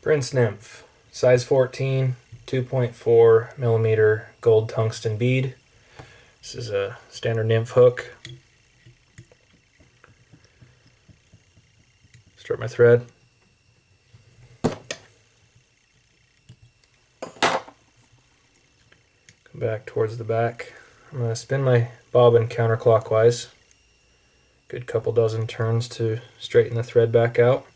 Prince Nymph, size 14, 2.4 millimeter gold tungsten bead. This is a standard nymph hook. Start my thread. Come back towards the back. I'm going to spin my bobbin counterclockwise. Good couple dozen turns to straighten the thread back out.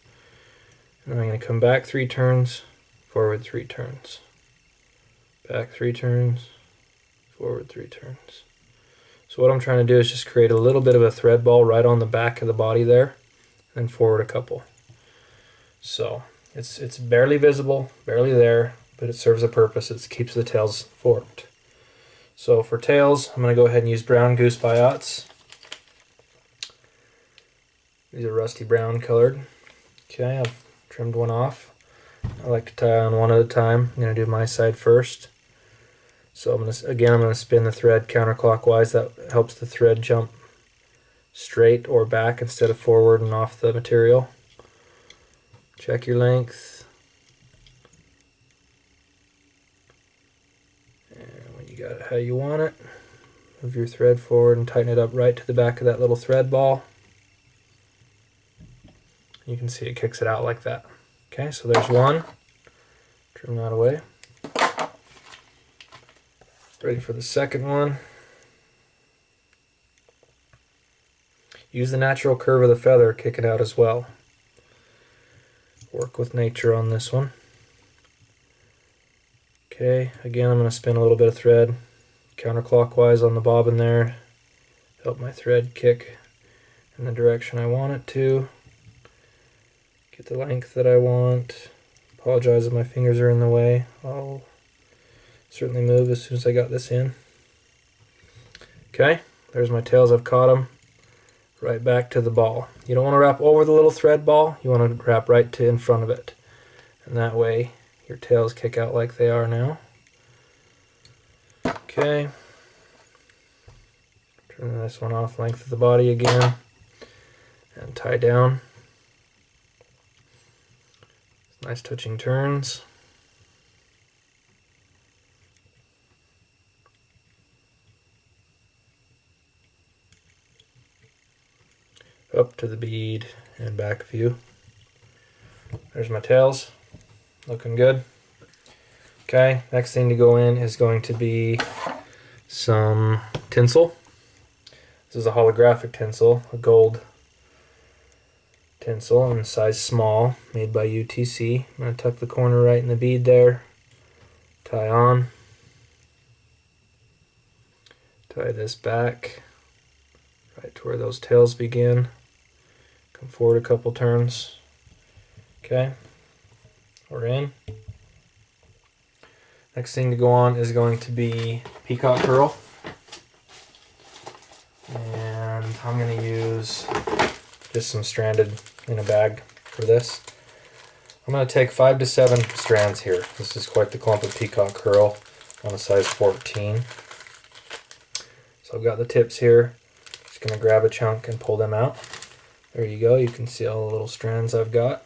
And I'm going to come back 3 turns, forward 3 turns. Back 3 turns, forward 3 turns. So what I'm trying to do is just create a little bit of a thread ball right on the back of the body there, and forward a couple. So it's barely visible, barely there, but it serves a purpose. It keeps the tails forked. So for tails, I'm going to go ahead and use brown goose biots. These are rusty brown colored. Okay, I've trimmed one off. I like to tie on one at a time. I'm going to do my side first. So I'm going to spin the thread counterclockwise. That helps the thread jump straight or back instead of forward and off the material. Check your length. And when you got it how you want it, move your thread forward and tighten it up right to the back of that little thread ball. You can see it kicks it out like that. Okay, so there's one. Trim that away. Ready for the second one. Use the natural curve of the feather, kick it out as well. Work with nature on this one. Okay, again I'm going to spin a little bit of thread counterclockwise on the bobbin there. Help my thread kick in the direction I want it to. Get the length that I want. Apologize if my fingers are in the way. I'll certainly move as soon as I got this in. Okay, there's my tails. I've caught them. Right back to the ball. You don't want to wrap over the little thread ball. You want to wrap right to in front of it. And that way your tails kick out like they are now. Okay. Turn this one off, length of the body again. And tie down. Nice touching turns. Up to the bead and back a few. There's my tails. Looking good. Okay, next thing to go in is going to be some tinsel. This is a holographic tinsel, a gold tinsel in size small, made by UTC. I'm going to tuck the corner right in the bead there, tie on, tie this back right to where those tails begin, come forward a couple turns. Okay, we're in. Next thing to go on is going to be peacock curl, and I'm going to use just some stranded in a bag for this. I'm going to take 5 to 7 strands here. This is quite the clump of peacock curl on a size 14. So I've got the tips here. Just going to grab a chunk and pull them out. There you go. You can see all the little strands I've got.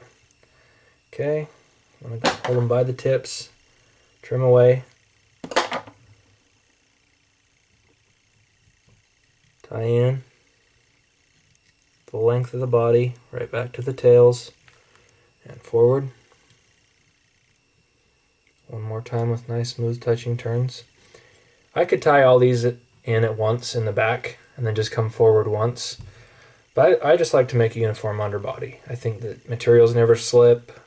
Okay, I'm going to hold them by the tips, trim away, tie in the length of the body, right back to the tails, and forward. One more time with nice smooth touching turns. I could tie all these in at once in the back and then just come forward once, but I just like to make a uniform underbody. I think that materials never slip.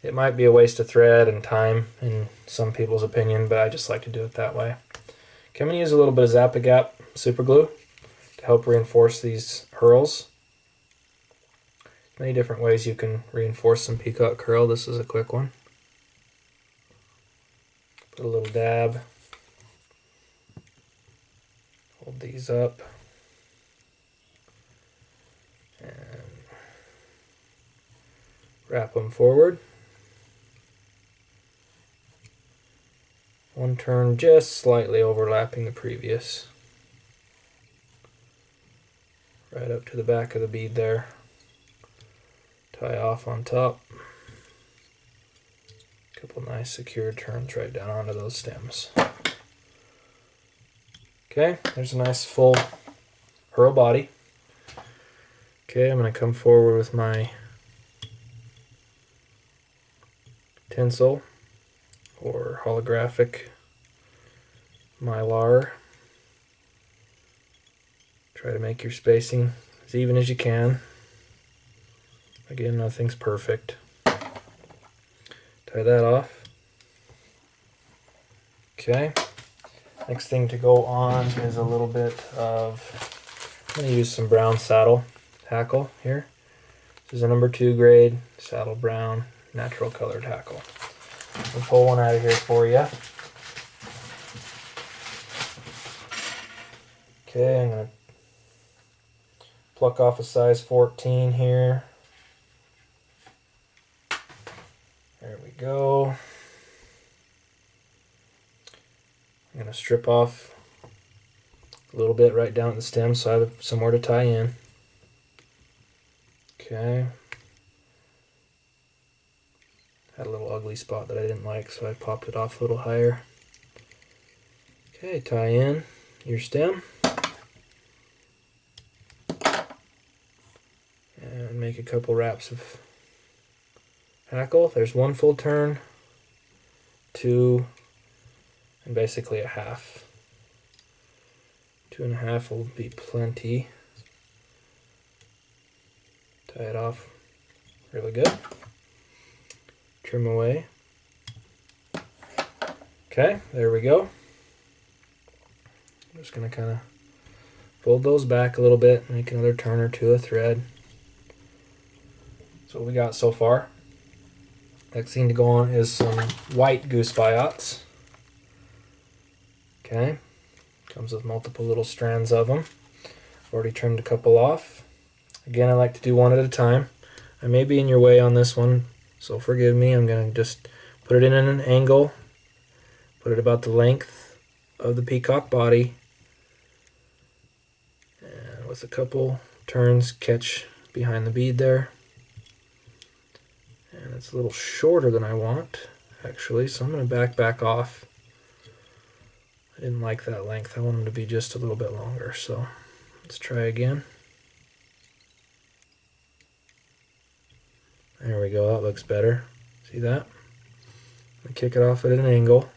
It might be a waste of thread and time in some people's opinion, but I just like to do it that way. Okay, I'm going to use a little bit of Zap-A-Gap super glue to help reinforce these curls. Many different ways you can reinforce some peacock curl. This is a quick one. Put a little dab. Hold these up. And wrap them forward. One turn just slightly overlapping the previous. Right up to the back of the bead there. Tie off on top. couple nice secure turns right down onto those stems. Okay, there's a nice full hurl body. Okay, I'm going to come forward with my tinsel or holographic mylar. Try to make your spacing as even as you can. Again, nothing's perfect. Tie that off. Okay. Next thing to go on is a little bit of, I'm going to use some brown saddle hackle here. This is a number 2 grade saddle brown natural colored hackle. I'll pull one out of here for you. Okay, I'm going to pluck off a size 14 here. There we go. I'm going to strip off a little bit right down at the stem so I have somewhere to tie in. Okay. Had a little ugly spot that I didn't like, so I popped it off a little higher. Okay, tie in your stem. And make a couple wraps of hackle. There's 1 full turn, 2, and basically a half. 2.5 will be plenty. Tie it off really good. Trim away. Okay, there we go. I'm just going to kind of fold those back a little bit, make another turn or two of thread. That's what we got so far. Next thing to go on is some white goose biots. Okay, comes with multiple little strands of them. Already trimmed a couple off. Again, I like to do one at a time. I may be in your way on this one, so forgive me. I'm going to just put it in an angle, put it about the length of the peacock body, and with a couple turns, catch behind the bead there. And it's a little shorter than I want, actually, so I'm going to back off. I didn't like that length. I want them to be just a little bit longer, so let's try again. There we go, that looks better. See that? I kick it off at an angle,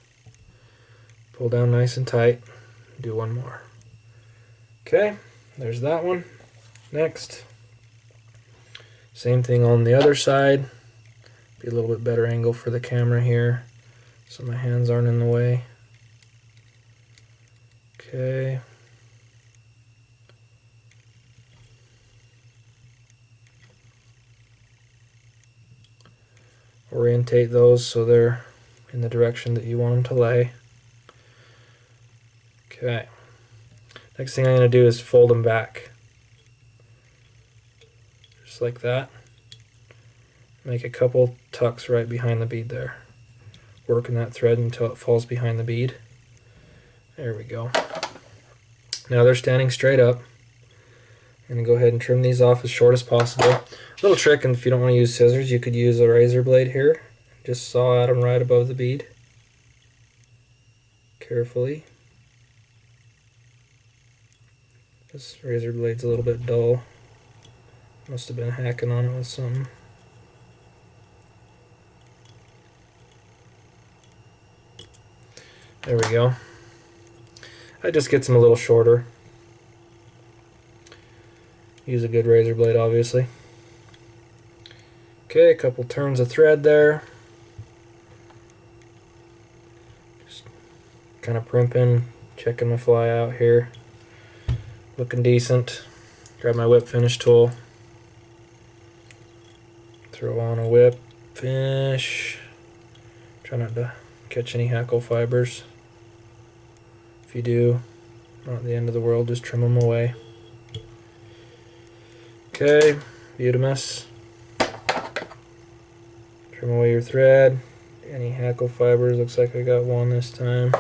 pull down nice and tight, do one more. Okay, there's that one. Next, same thing on the other side. Be a little bit better angle for the camera here, so my hands aren't in the way. Okay. Orientate those so they're in the direction that you want them to lay. Okay. Next thing I'm going to do is fold them back. Just like that. Make a couple tucks right behind the bead there. Working that thread until it falls behind the bead. There we go. Now they're standing straight up. I'm going to go ahead and trim these off as short as possible. Little trick, and if you don't want to use scissors, you could use a razor blade here. Just saw at them right above the bead. Carefully. This razor blade's a little bit dull. Must have been hacking on it with something. There we go. That just gets them a little shorter. Use a good razor blade, obviously. Okay, a couple turns of thread there. Just kind of primping, checking my fly out here. Looking decent. Grab my whip finish tool. Throw on a whip finish. Try not to catch any hackle fibers. If you do, not the end of the world, just trim them away. Okay, Butamus. Trim away your thread. Any hackle fibers, looks like I got one this time.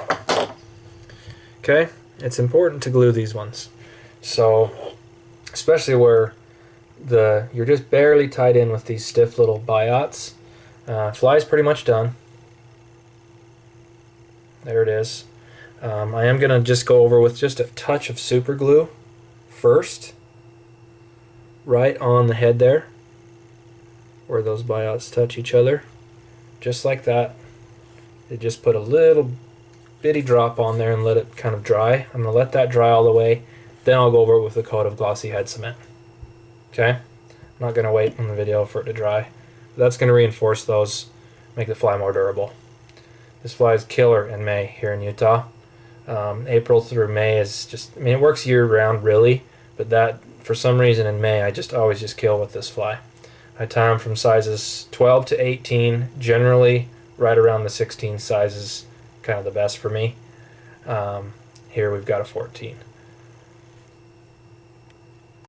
Okay, it's important to glue these ones. So, especially where you're just barely tied in with these stiff little biots. Fly's pretty much done. There it is. I am going to just go over with just a touch of super glue first, right on the head there, where those buyouts touch each other, just like that. They just put a little bitty drop on there and let it kind of dry. I'm going to let that dry all the way, then I'll go over it with a coat of glossy head cement. Okay? I'm not going to wait on the video for it to dry. That's going to reinforce those, make the fly more durable. This fly is killer in May here in Utah. April through May is just, I mean, it works year round really, but that, for some reason in May, I just always just kill with this fly. I tie them from sizes 12 to 18, generally right around the 16 sizes, kind of the best for me. Here we've got a 14.